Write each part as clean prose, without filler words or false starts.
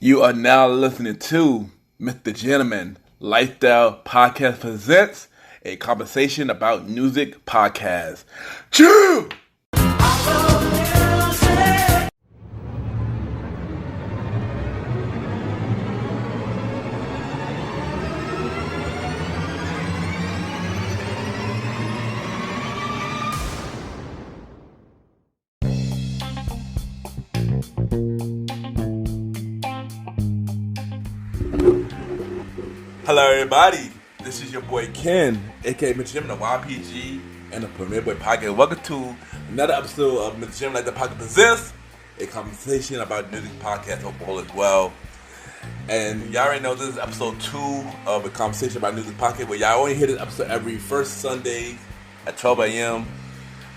You are now listening to MrGentleman Lifestyle Podcast presents a conversation about music podcast. Chew! Hello, everybody. This is your boy Ken, aka MrGentleman, the YPG, and the Premier Boy Podcast. Welcome to another episode of MrGentleman Like the Podcast presents a conversation about music podcast. Hope all is well. And y'all already know this is episode 2 of a conversation about music podcast, where y'all only hear this episode every first Sunday at 12 a.m.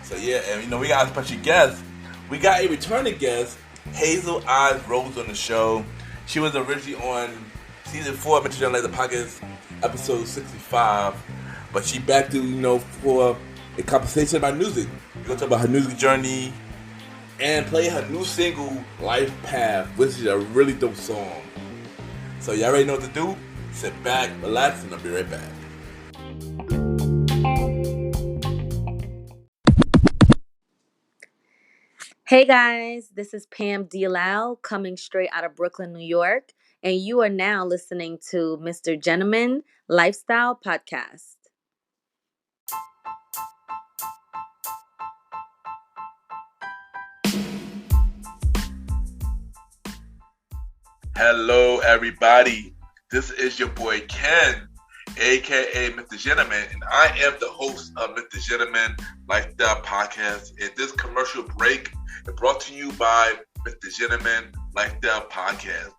So yeah, and we got a special guest. We got a returning guest, Hazel Rose, on the show. She was originally on Season 4 of MrGentleman Like the Podcast, episode 65. But she back to, for a conversation about music. We're going to talk about her music journey and play her new single, Life Path, which is a really dope song. So y'all already know what to do. Sit back, relax, and I'll be right back. Hey guys, this is Pam DeLau coming straight out of Brooklyn, New York. And you are now listening to MrGentleman Lifestyle Podcast. Hello, everybody. This is your boy Ken, aka MrGentleman, and I am the host of MrGentleman Lifestyle Podcast. And this commercial break is brought to you by MrGentleman Lifestyle Podcast.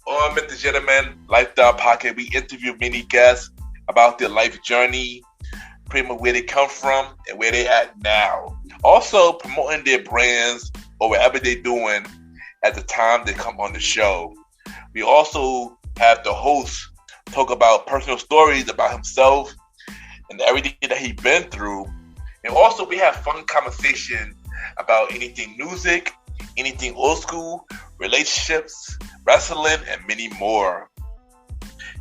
On MrGentleman Lifestyle Podcast, we interview many guests about their life journey, pretty much where they come from and where they at now. Also promoting their brands or whatever they're doing at the time they come on the show. We also have the host talk about personal stories about himself and everything that he's been through. And also we have fun conversation about anything music, anything old school, relationships, wrestling, and many more.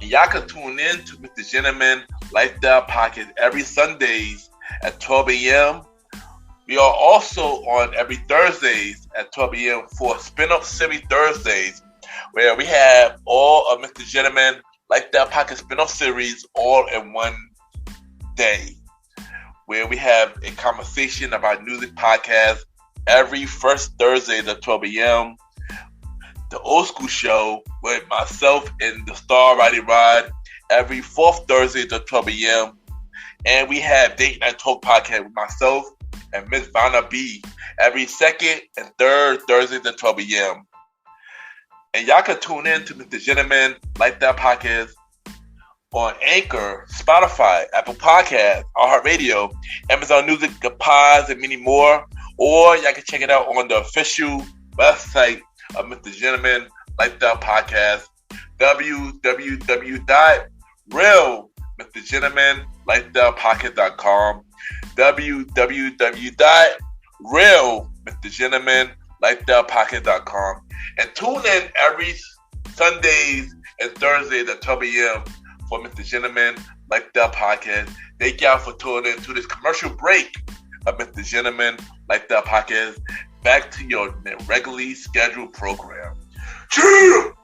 And y'all can tune in to MrGentleman Lifestyle Podcast every Sundays at 12 a.m. We are also on every Thursdays at 12 a.m. for Spin-Off Series Thursdays, where we have all of MrGentleman Lifestyle Podcast spin-off series all in one day, where we have a conversation about music podcasts every first Thursdays at 12 a.m. The Old School Show with myself and the Star Roddy Rod every fourth Thursday at 12 a.m. And we have Date Night Talk Podcast with myself and Miss Vanna B every second and third Thursdays at 12 a.m. And y'all can tune in to MrGentleman Lifestyle Podcast on Anchor, Spotify, Apple Podcasts, iHeartRadio, Amazon Music, The Pods, and many more. Or y'all can check it out on the official website of MrGentleman Lifestyle Podcast, www.realmrgentlemanlifestylepodcast.com, www.realmrgentlemanlifestylepodcast.com, and tune in every Sundays and Thursdays at 12 a.m. for MrGentleman Lifestyle Podcast. Thank y'all for tuning in to this commercial break of MrGentleman Lifestyle Podcast. Back to your regularly scheduled program. Cheer!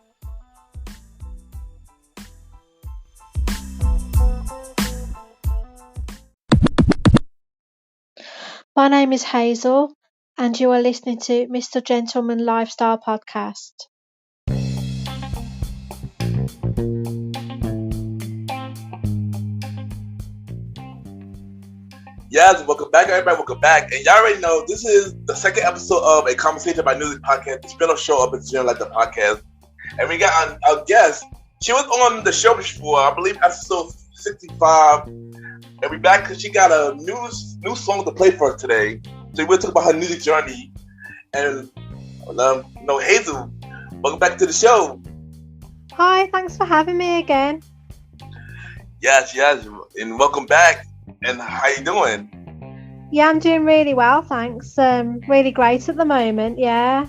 My name is Hazel, and you are listening to MrGentleman Lifestyle Podcast. Yes, welcome back, everybody. Welcome back. And y'all already know this is the second episode of a conversation about music podcast, the spin-off show of MrGentleman Like the Podcast. And we got our guest. She was on the show before, I believe, episode 65. And we back because she got a new song to play for us today. So we'll talk about her music journey. And Hazel, welcome back to the show. Hi, thanks for having me again. Yes, and welcome back. And how you doing? Yeah, I'm doing really well, thanks. Really great at the moment, yeah.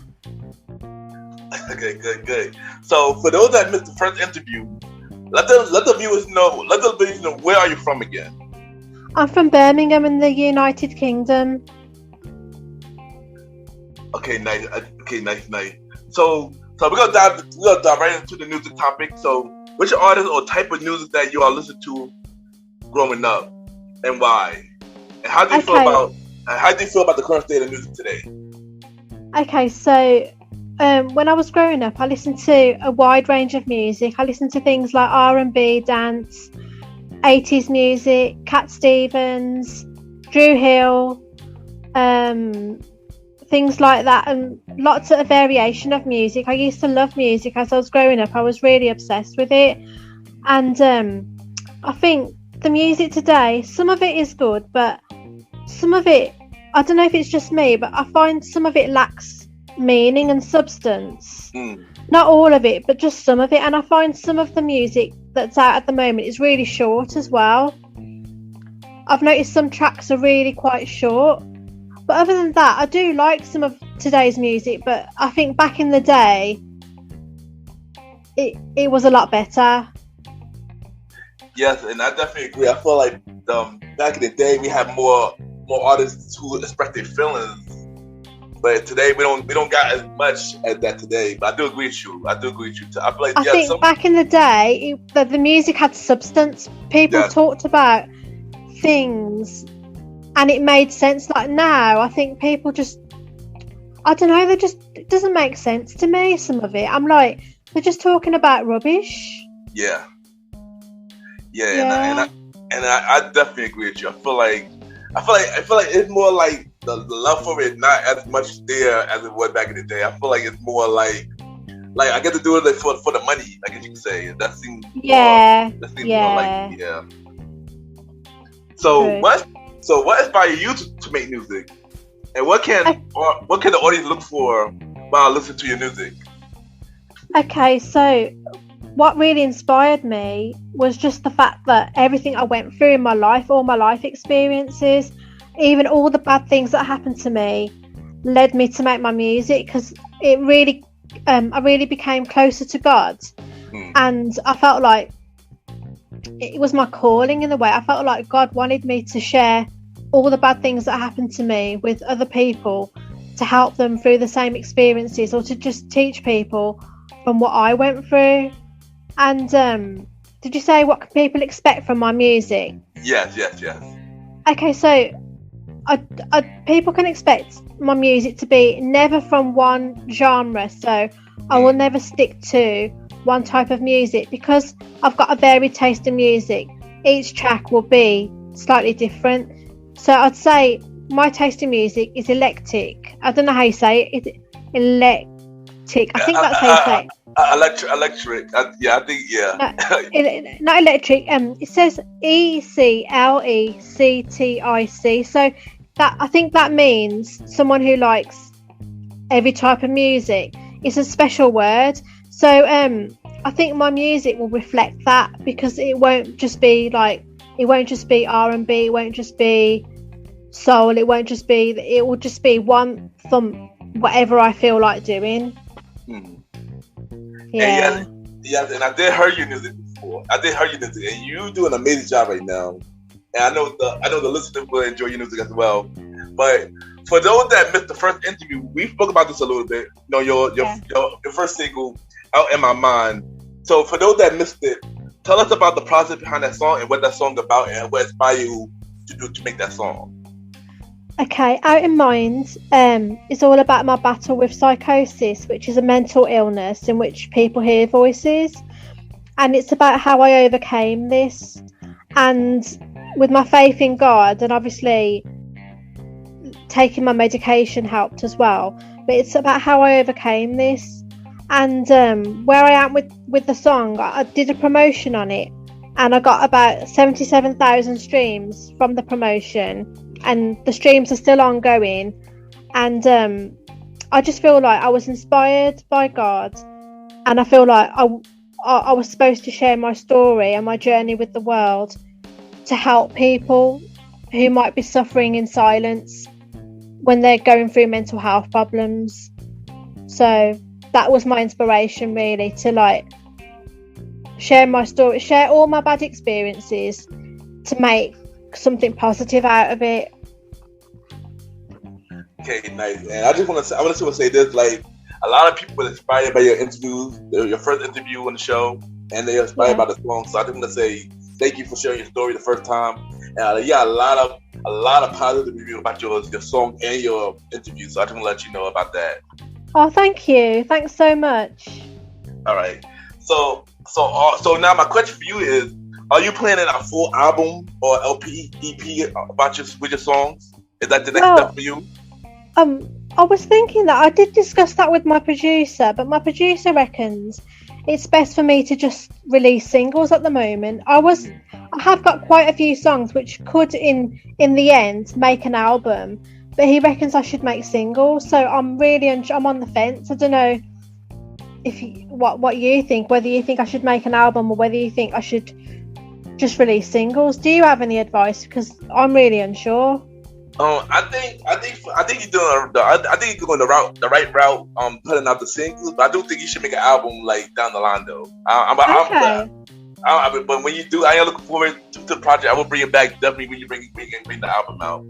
Okay, good. So for those that missed the first interview, let the viewers know. Let the viewers know, where are you from again? I'm from Birmingham in the United Kingdom. Okay, nice. Nice. So we're gonna dive right into the music topic. So, which artist or type of music that you are listening to growing up, and why? And how do you feel about the current state of music today? Okay, so when I was growing up, I listened to a wide range of music. I listened to things like R&B, dance, 80s music, Cat Stevens, Drew Hill, things like that, and lots of variation of music. I used to love music as I was growing up. I was really obsessed with it. And I think the music today, some of it is good, but some of it, I don't know if it's just me, but I find some of it lacks meaning and substance. Not all of it, but just some of it. And I find some of the music that's out at the moment is really short as well. I've noticed some tracks are really quite short. But other than that, I do like some of today's music, but I think back in the day, it was a lot better. Yes, and I definitely agree. I feel like back in the day, we had more artists who express their feelings, but today we don't got as much as that today. But I do agree with you. I feel like I think back in the day, the music had substance. People talked about things. And it made sense. Like now, I think people just, I don't know, it doesn't make sense to me, some of it. I'm like, they're just talking about rubbish. Yeah. And I definitely agree with you. I feel like it's more like the love for it not as much there as it was back in the day. I feel like it's more like I get to do it for the money, like you can say. That seems more like So what inspired you to make music, and what can the audience look for while listening to your music? Okay, so what really inspired me was just the fact that everything I went through in my life, all my life experiences, even all the bad things that happened to me, led me to make my music, because it really, I really became closer to God, and I felt like it was my calling in a way. I felt like God wanted me to share all the bad things that happened to me with other people, to help them through the same experiences, or to just teach people from what I went through. And did you say what can people expect from my music? Yes. Okay, so people can expect my music to be never from one genre, so I will never stick to one type of music, because I've got a varied taste in music. Each track will be slightly different. So I'd say my taste in music is eclectic. I don't know how you say it. It's eclectic. I think that's how you say it. Electric. I think. Not electric. It says ECLECTIC. So that, I think that means someone who likes every type of music. It's a special word. So I think my music will reflect that, because it won't just be R&B, it won't just be soul, it will just be one from whatever I feel like doing. Yeah. And I did hear your music before. And you do an amazing job right now. And I know the listeners will enjoy your music as well. But for those that missed the first interview, we spoke about this a little bit. You know, your first single, Out in My Mind. So for those that missed it, tell us about the process behind that song and what that song's about, and what inspired you to make that song. Okay, Out in Mind is all about my battle with psychosis, which is a mental illness in which people hear voices, and it's about how I overcame this, and with my faith in God, and obviously taking my medication helped as well, but it's about how I overcame this. And where I am with the song, I did a promotion on it, and I got about 77,000 streams from the promotion, and the streams are still ongoing. And I just feel like I was inspired by God, and I feel like I was supposed to share my story and my journey with the world to help people who might be suffering in silence when they're going through mental health problems. So that was my inspiration, really, to like share my story, share all my bad experiences to make something positive out of it. Okay, nice. And I want to say this, like, a lot of people were inspired by your interviews, your first interview on the show, and they're inspired by the song. So I just want to say thank you for sharing your story the first time. And a lot of positive review about your song and your interview. So I just want to let you know about that. Oh, thank you. Thanks so much. All right. So now my question for you is: are you planning a full album or LP, EP with your songs? Is that the next step for you? I was thinking that. I did discuss that with my producer, but my producer reckons it's best for me to just release singles at the moment. I have got quite a few songs which could, in the end, make an album, but he reckons I should make singles. So I'm on the fence. I don't know what you think. Whether you think I should make an album or whether you think I should just release singles. Do you have any advice? Because I'm really unsure. I think you're doing the right route. Putting out the singles, but I do think you should make an album like down the line though. But when you do, I am looking forward to the project. I will bring it back definitely when you bring the album out.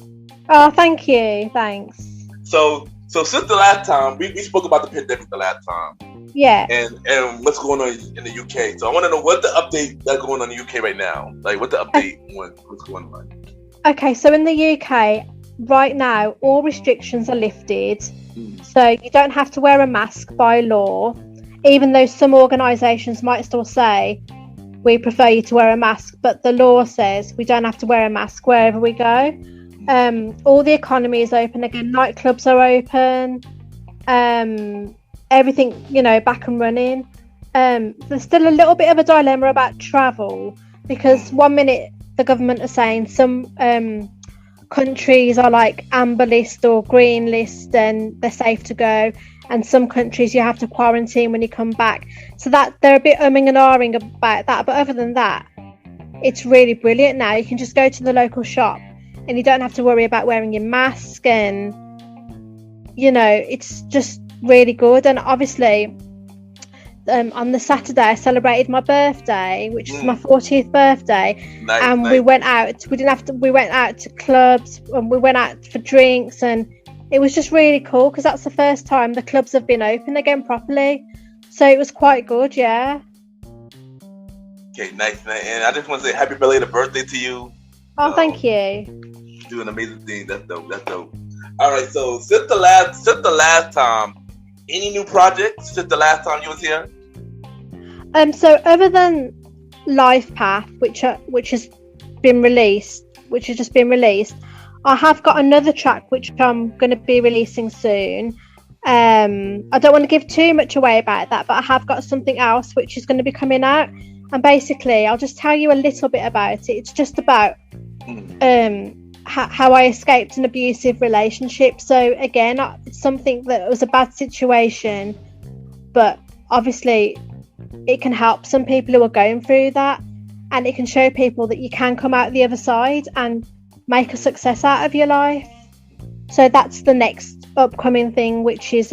Oh, thank you. Thanks. So since the last time we spoke about the pandemic the last time. Yeah. And what's going on in the UK. So I want to know what the update that's going on in the UK right now. Like what the update what's going on. Okay, so in the UK right now, all restrictions are lifted. So you don't have to wear a mask by law, even though some organisations might still say we prefer you to wear a mask, but the law says we don't have to wear a mask wherever we go. All the economy is open again. Nightclubs are open. Everything, back and running. There's still a little bit of a dilemma about travel, because one minute the government are saying some countries are like amber list or green list and they're safe to go, and some countries you have to quarantine when you come back. So that they're a bit umming and ahhing about that, but other than that, it's really brilliant now. You can just go to the local shop and you don't have to worry about wearing your mask, and it's just really good. And obviously on the Saturday I celebrated my birthday, which is my 40th birthday. Nice. We went out. We went out to clubs and we went out for drinks, and it was just really cool because that's the first time the clubs have been open again properly. So it was quite good, yeah. Okay, nice. And I just want to say happy belated birthday to you. Oh, thank you. You're doing amazing things. That's dope. All right, so since the last time, any new projects since the last time you was here? So other than Life Path, which has just been released, I have got another track which I'm going to be releasing soon. I don't want to give too much away about that, but I have got something else which is going to be coming out. And basically, I'll just tell you a little bit about it. It's just about how I escaped an abusive relationship. So again, it's something that was a bad situation, but obviously it can help some people who are going through that, and it can show people that you can come out the other side and make a success out of your life. So that's the next upcoming thing, which is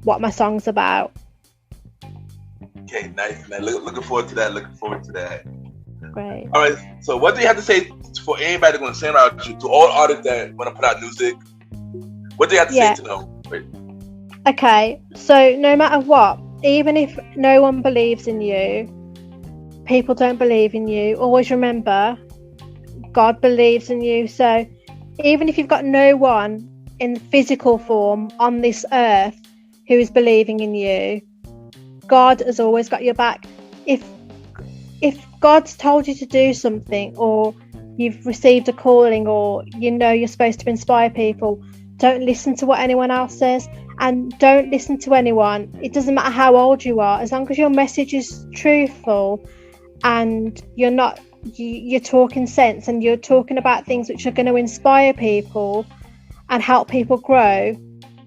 what my song's about. Okay, nice. Looking forward to that. Great. All right. So, what do you have to say for anybody that's going to send out to all artists that want to put out music? What do you have to say to them? Wait. Okay. So, no matter what, even if no one believes in you, people don't believe in you, always remember God believes in you. So, even if you've got no one in physical form on this earth who is believing in you, God has always got your back. If God's told you to do something, or you've received a calling, or you're supposed to inspire people, don't listen to what anyone else says, and don't listen to anyone. It doesn't matter how old you are, as long as your message is truthful and you're talking sense and you're talking about things which are going to inspire people and help people grow,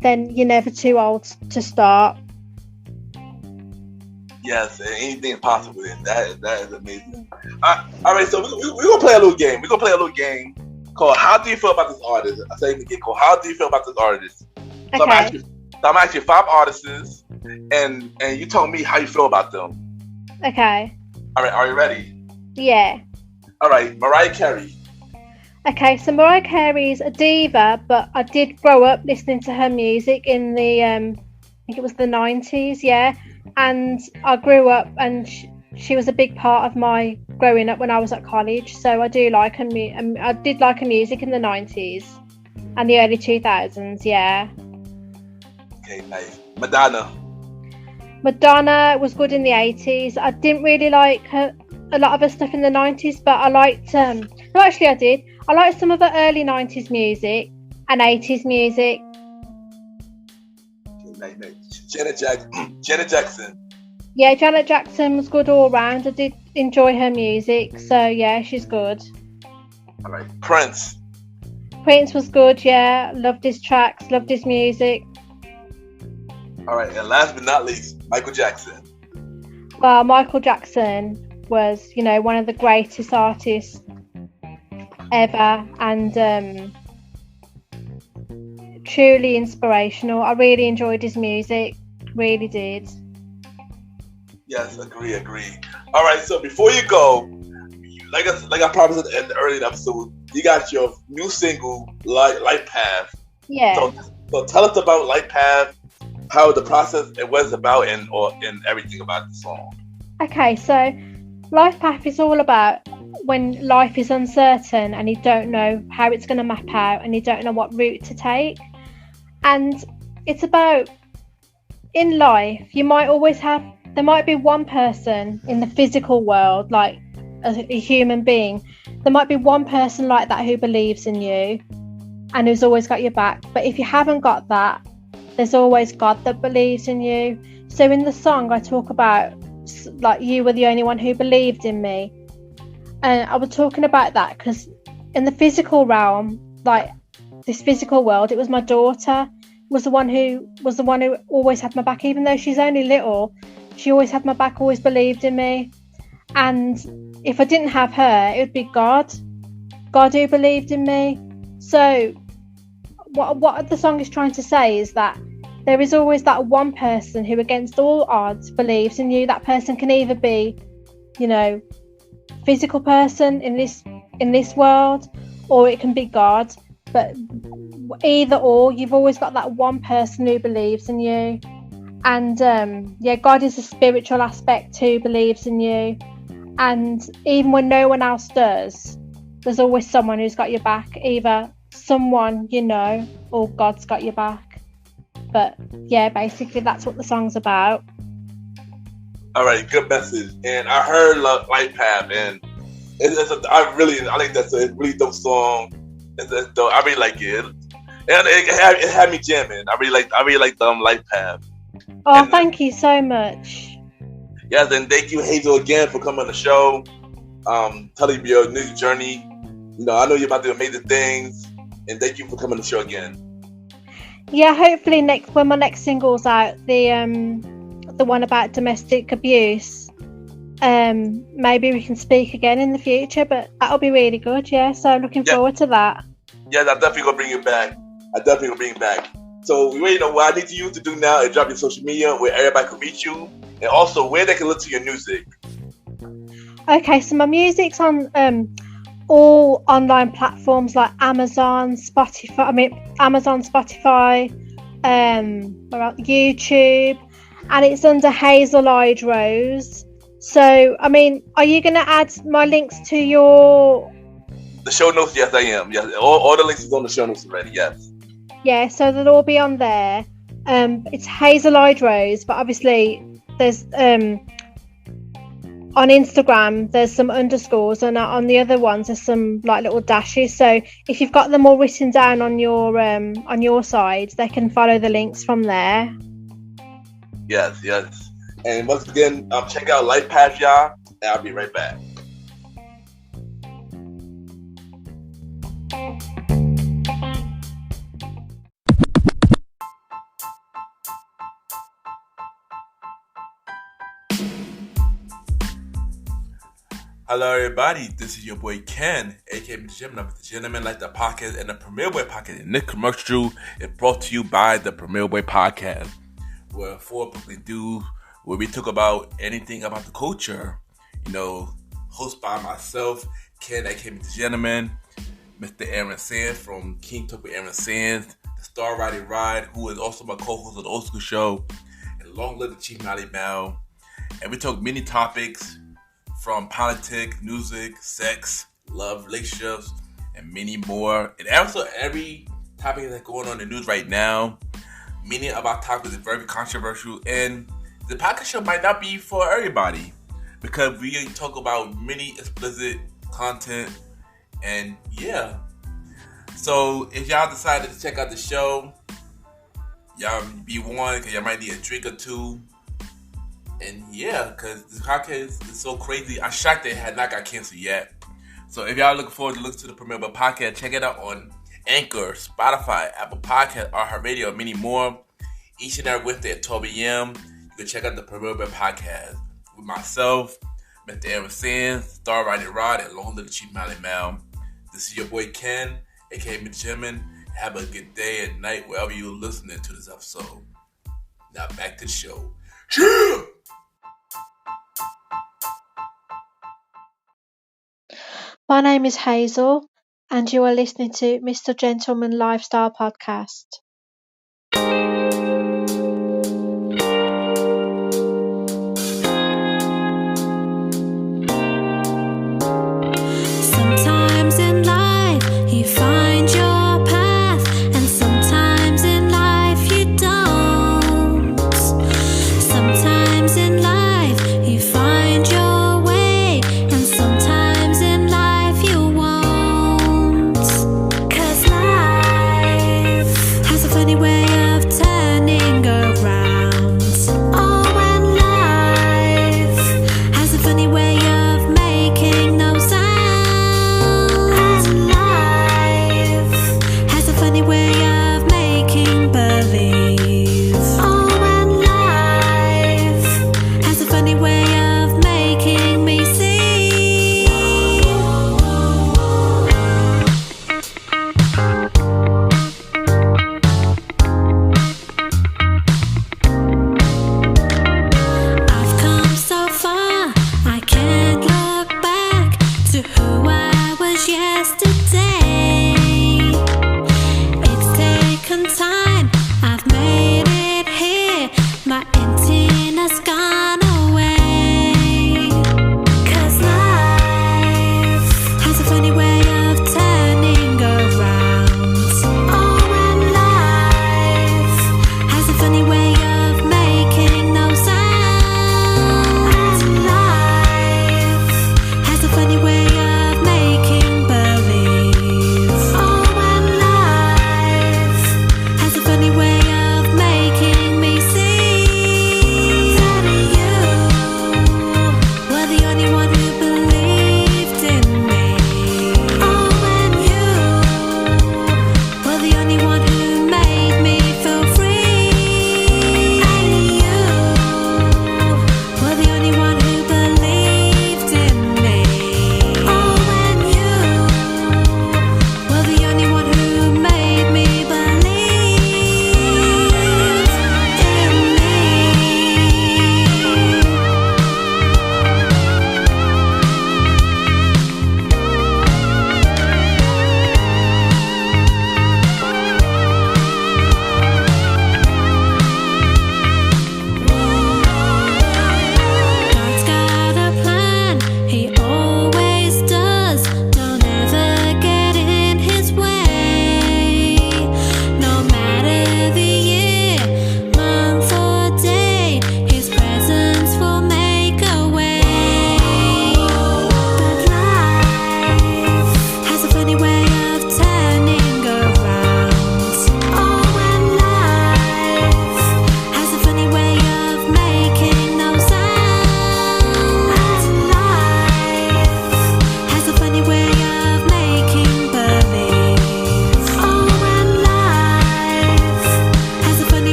then you're never too old to start. Yes, anything is possible. That is amazing. All right, so we're gonna play a little game. We're gonna play a little game called "How Do You Feel About This Artist?" I say it again, called "How Do You Feel About This Artist?" So okay. So I'm asking 5 artists, and you told me how you feel about them. Okay. All right, are you ready? Yeah. All right, Mariah Carey. Okay, so Mariah Carey is a diva, but I did grow up listening to her music in the, I think it was the 90s, yeah. And I grew up, and she was a big part of my growing up when I was at college. So I do like her. I did like her music in the 90s and the early 2000s, yeah. Okay, nice. Madonna. Madonna was good in the 80s. I didn't really like a lot of her stuff in the 90s, but I liked no, actually I did. I liked some of the early 90s music and 80s music. Okay, nice. Janet Jackson. Yeah, Janet Jackson was good all round. I did enjoy her music, so yeah, she's good. All right, Prince. Prince was good, yeah. Loved his tracks, loved his music. All right, and last but not least, Michael Jackson. Well, Michael Jackson was, one of the greatest artists ever, and truly inspirational. I really enjoyed his music, really did. Yes, agree. All right, so before you go, like I promised at the earlier episode, you got your new single, Life Path. Yeah. So tell us about Life Path, how the process, and what it's about, and everything about the song. Okay, so Life Path is all about when life is uncertain and you don't know how it's going to map out and you don't know what route to take. And it's about, in life, there might be one person in the physical world, like a human being. There might be one person like that who believes in you and who's always got your back. But if you haven't got that, there's always God that believes in you. So in the song, I talk about, like, you were the only one who believed in me. And I was talking about that because in the physical realm, like this physical world, it was my daughter was the one who always had my back. Even though she's only little, she always had my back, always believed in me. And if I didn't have her, it would be God who believed in me. So what the song is trying to say is that there is always that one person who, against all odds, believes in you. That person can either be, physical person in this world, or it can be God. But either or, you've always got that one person who believes in you. And God is a spiritual aspect who believes in you. And even when no one else does, there's always someone who's got your back, either someone or God's got your back. But yeah, basically that's what the song's about. All right, good message. And I heard Life Path, and I think that's a really dope song. It's dope. I really like it, and it had me jamming. I really like Life Path. Oh, and thank you so much. Yes, and thank you, Hazel, again for coming on the show. Telling me your new journey. I know you're about to do amazing things, and thank you for coming on the show again. Yeah, hopefully when my next single's out, the one about domestic abuse, maybe we can speak again in the future, but that'll be really good. Yeah, so looking forward to that. Yeah, I'm definitely gonna bring you back. So what I need you to do now is drop your social media where everybody can reach you, and also where they can listen to your music. Okay, so my music's on all online platforms like Amazon, Spotify, YouTube, and it's under Hazel Eyed Rose. So, are you going to add my links to the show notes? Yes, I am. Yes, all the links is on the show notes already. Yes. Yeah, so they'll all be on there. It's Hazel Eyed Rose, but obviously there's on Instagram there's some underscores, and on the other ones there's some like little dashes. So if you've got them all written down on your side, they can follow the links from there. Yes. And once again, check out Life Path, y'all, and I'll be right back. Hello, everybody. This is your boy Ken, aka MrGentleman, like the podcast and the Premier Boy podcast. And this commercial is brought to you by the Premier Boy podcast, where four Brooklyn dudes, where we talk about anything about the culture. Hosted by myself, Ken, aka MrGentleman, Mr. Aaron Sands from King Talk with Aaron Sands, the Star Riding Ride, who is also my co-host of the Old School Show, and Long Live the Chief Nolly Bell. And we talk many topics from politics, music, sex, love, relationships, and many more. And also every topic that's going on in the news right now. Many of our topics are very controversial, and the podcast show might not be for everybody because we talk about many explicit content. And yeah, so if y'all decided to check out the show, y'all be warned because y'all might need a drink or two. And yeah, because this podcast is so crazy. I'm shocked that it had not got canceled yet. So if y'all looking forward to listen to the Premier Boy podcast, check it out on Anchor, Spotify, Apple Podcasts, iHeartRadio, and many more. Each and every Wednesday at 12 a.m. You can check out the Premier Boy podcast with myself, Mr. Aaron Sands, Star Riding Rod, and Long Live the Chief Nolly Bell. This is your boy Ken, aka MrGentleman. Have a good day and night wherever you're listening to this episode. Now back to the show. Yeah! My name is Hazel, and you are listening to Mr. Gentleman Lifestyle Podcast. Sometimes in life you find your path, and sometimes in life you don't. Sometimes in life you find your way, and sometimes in life you won't. 'Cause life has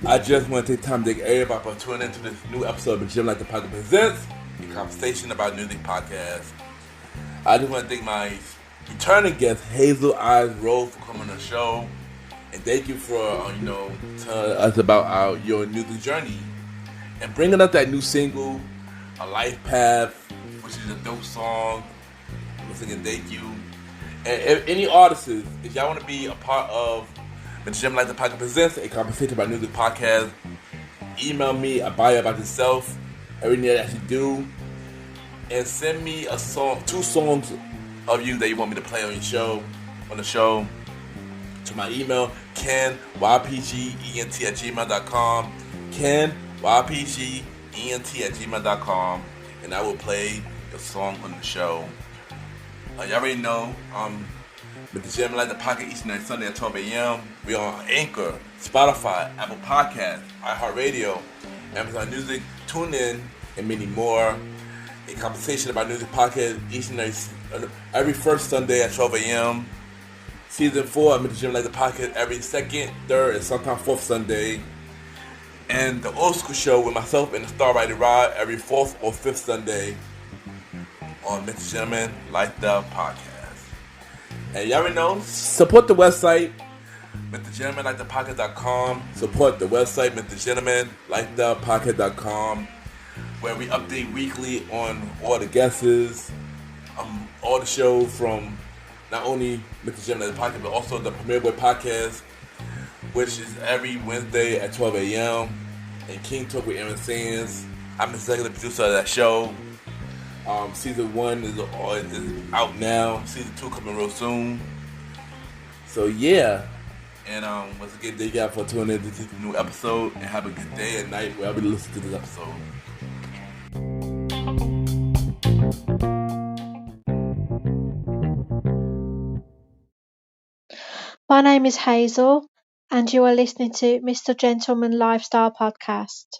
I just want to take time to thank everybody for tuning into this new episode of Jim Like the Podcast Presents, a conversation about music podcast. I just want to thank my returning guest, Hazel Rose, for coming on the show. And thank you for, telling us about your music journey. And bringing up that new single, A Life Path, which is a dope song. Once again, thank you. And if any artists, if y'all want to be a part of MrGentleman Like the Podcast Presents, a conversation about music podcast, email me a bio about yourself, everything that you do, and send me a song, 2 songs of you that you want me to play on the show, to my email, kenypgent@gmail.com, kenypgent@gmail.com, and I will play the song on the show. Y'all already know, MrGentleman Like the Podcast each and every Sunday at 12 a.m. We are on Anchor, Spotify, Apple Podcasts, iHeartRadio, Amazon Music, TuneIn, and many more. A conversation about music podcast each and every first Sunday at 12 a.m. Season 4 of MrGentleman Like the Podcast every second, third, and sometimes fourth Sunday. And the Old School Show with myself and the Star Rider Rod every fourth or fifth Sunday on MrGentleman Like the Podcast. And y'all already know, support the website, MrGentlemanLikeThePodcast.com. Support the website, MrGentlemanLikeThePodcast.com, where we update weekly on all the guests, all the shows from not only MrGentleman Like the Podcast, but also the Premier Boy Podcast, which is every Wednesday at 12 a.m. And King Talk with Aaron Sands. I'm the executive producer of that show. Season 1 is out now. Season 2 coming real soon. So yeah. And once again, thank you for tuning in to this new episode. And have a good day and night wherever you listen to this episode. My name is Hazel, and you are listening to MrGentleman Lifestyle Podcast.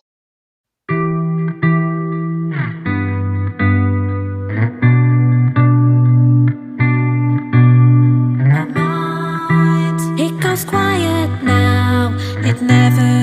It goes quiet now, it never